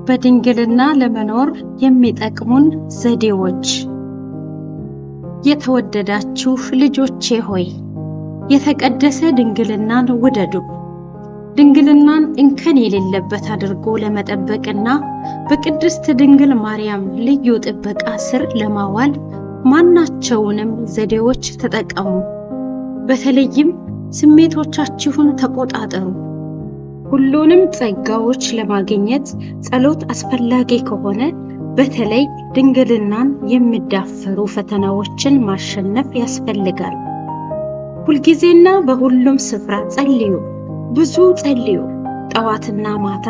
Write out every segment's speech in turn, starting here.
በድንግልና ለመኖር የሚጠቅሙን ዘዴዎች። የተወደዳችሁ ልጆቼ ሆይ የተቀደሰ ድንግልናን ውደዱ። ድንግልናን እንከን የሌለበት አድርጎ ለመጠበቅና በቅድስት ድንግል ማርያም ልዩ ጥበቃ ስር ለማዋል ማናቸውንም ዘዴዎች ተጠቀሙ። በተለይም ስሜቶቻችሁን ተቆጣጠሩ። ሁሉንም ጸጋዎች ለማግኘት ጸሎት አስፈላጊ ከሆነ በተለይ ድንግልናን የሚዳፈሩ ፈተናዎችን ማሸነፍ ያስፈልጋል። ሁልጊዜና በሁሉም ስፍራ ጸልዩ፣ ብዙ ጸልዩ። ጠዋትና ማታ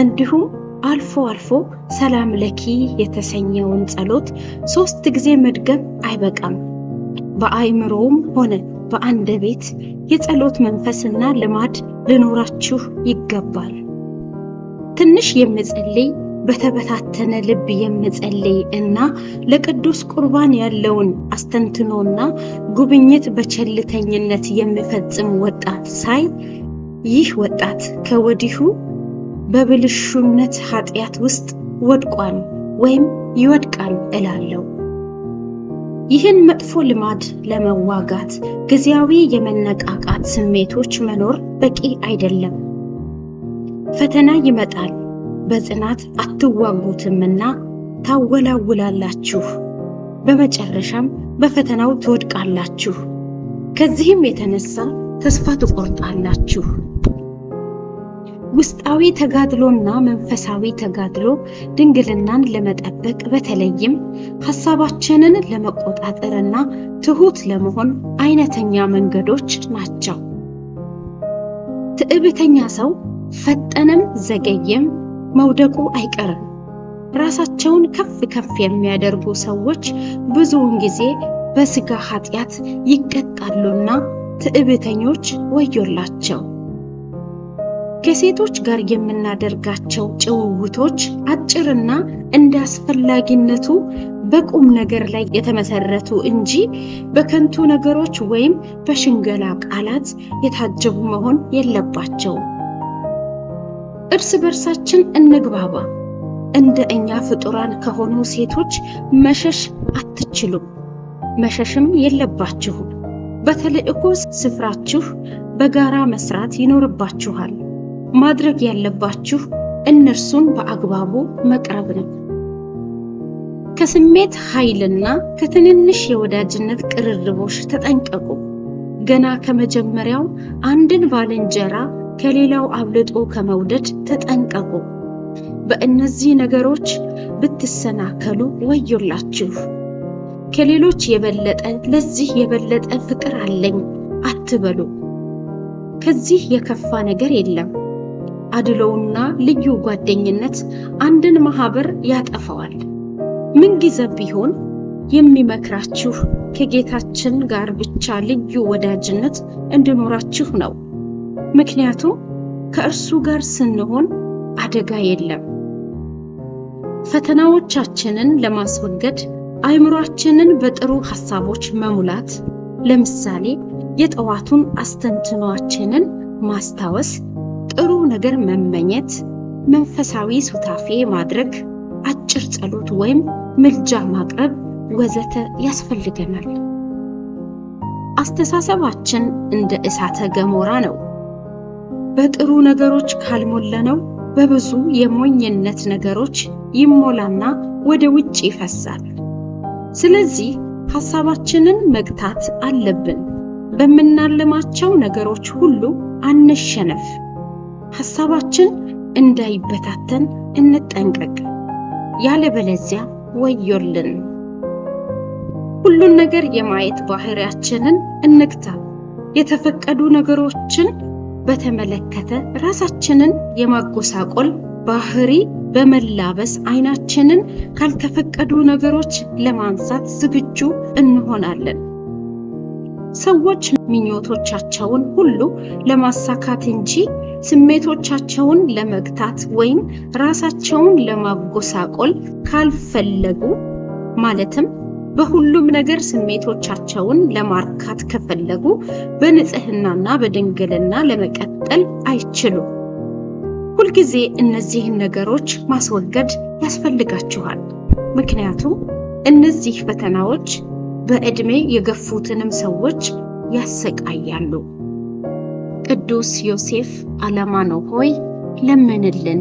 እንዲሁም አልፎ አልፎ ሰላም ለኪ የተሰኘውን ጸሎት 3 ጊዜ መድገም አይበቃም። በአእምሮም ሆነ በአንደበት የጸሎት መንፈስና ልማድ ሊኖራችሁ ይገባል። ትንሽ የሚጸልይ በተበታተነ ልብ የሚጸልይ እና ለቅዱስ ቁርባን ያለውን አስተንትኖና ጉብኝት በቸልተኝነት የሚፈጽም ወጣት ሳይ ይህ ወጣት ከወዲሁ በብልሹነት ኃጢአት ውስጥ ወድቋል ወይም ይወድቃል እላለሁ። ይህን መጥፎ ልማድ ለመዋጋት ጊዜያዊ የመነቃቃት ስሜቶች መኖር በቂ አይደለም። ፈተና ይመጣል፣ በጽናት አትዋጉትምና ታወላውላላችሁ። በመጨረሻም በፈተናው ትወድቃላችሁ። ከዚህም የተነሳ ተስፋ ትቆርጣላችሁ። ውስጣዊ ተጋድሎና መንፈሳዊ ተጋድሎ ድንግልናን ለመጠበቅ በተለይም ሐሳባችንን ለመቆጣጠርና ትሁት ለመሆን አይነተኛ መንገዶች ናቸው። ትዕቢተኛ ሰው ፈጠነም ዘገየም መውደቁ አይቀርም። ራሳቸውን ከፍ ከፍ የሚያደርጉ ሰዎች ብዙውን ጊዜ በስጋ ኃጢአት ይቀጣሉና ትዕቢተኞች ወዮላቸው። ከሴቶች ጋር የምናደርጋቸው ጭውውቶች አጭርና እንደ አስፈላጊነቱ በቁም ነገር ላይ የተመሰረቱ እንጂ በከንቱ ነገሮች ወይም በሽንገላ ቃላት የታጀቡ መሆን የለባቸውም። እርስ በርሳችን እንግባባ። እንደ እኛ ፍጡራን ከሆኑ ሴቶች መሸሽ አትችሉም፣ መሸሽም የለባችሁም። በተልእኮ ስፍራችሁ በጋራ መስራት ይኖርባችኋል። ማድረግ ያለባችሁ እነርሱን በአግባቡ መቅረብ ነው። ከስሜት ኃይልና ከትንንሽ የወዳጅነት ቅርርቦች ተጠንቀቁ። ገና ከመጀመሪያው አንድን ባልንጀራ ከሌላው አብልጦ ከመውደድ ተጠንቀቁ። በእነዚህ ነገሮች ብትሰናከሉ ወዮላችሁ። ከሌሎች የበለጠ ለዚህ የበለጠ ፍቅር አለኝ አትበሉ። ከዚህ የከፋ ነገር የለም። አድሎውና ልዩ ጓደኝነት አንድን ማህበር ያጠፋዋል። ምን ጊዜ ቢሆን የሚመክራችሁ ከጌታችን ጋር ብቻ ልዩ ወዳጅነት እንዲኖራችሁ ነው። ምክንያቱም ከእርሱ ጋር ስንሆን አደጋ የለም። ፈተናዎቻችንን ለማስወገድ አእምሮአችንን በጥሩ ሐሳቦች መሙላት፣ ለምሳሌ የጠዋቱን አስተንትኗችንን ማስታወስ፣ ጥሩ ነገር መመኘት፣ መንፈሳዊ ሱታፌ ማድረግ፣ አጭር ጸሎት ወይም ምልጃ ማቅረብ ወዘተ ያስፈልገናል። አስተሳሰባችን እንደ እሳተ ገሞራ ነው። በጥሩ ነገሮች ካልሞላነው በብዙ የሞኝነት ነገሮች ይሞላና ወደ ውጭ ይፈሳል። ስለዚህ ሐሳባችንን መግታት አለብን። በመናለማቸው ነገሮች ሁሉ አንሸነፍ። ሐሳባችን እንዳይበታተን እንጠንቀቅ። ያለበለዚያ ወዮልን። ሁሉን ነገር የማየት ባህሪያችንን እንግታ። የተፈቀዱ ነገሮችን በተመለከተ ራሳችንን የማጎሳቆል ባህሪ በመላበስ አይናችንን ካልተፈቀዱ ነገሮች ለማንሳት ዝግጁ እንሆናለን። ሰዎች ምኞቶቻቸውን ሁሉ ለማሳካት እንጂ ስሜቶቻቸውን ለመግታት ወይም ራሳቸውን ለማጎሳቆል ካልፈለጉ ማለትም በሁሉም ነገር ስሜቶቻቸውን ለማርካት ከፈለጉ በንጽህናና በድንግልና ለመቀጠል አይችሉም። ሁልጊዜ እነዚህን ነገሮች ማስወገድ ያስፈልጋችኋል። ምክንያቱም እነዚህ ፈተናዎች በእድሜ የገፉትንም ሰዎች ያሰቃያሉ። ቅዱስ ዮሴፍ አለማኖ ሆይ ለምንልን።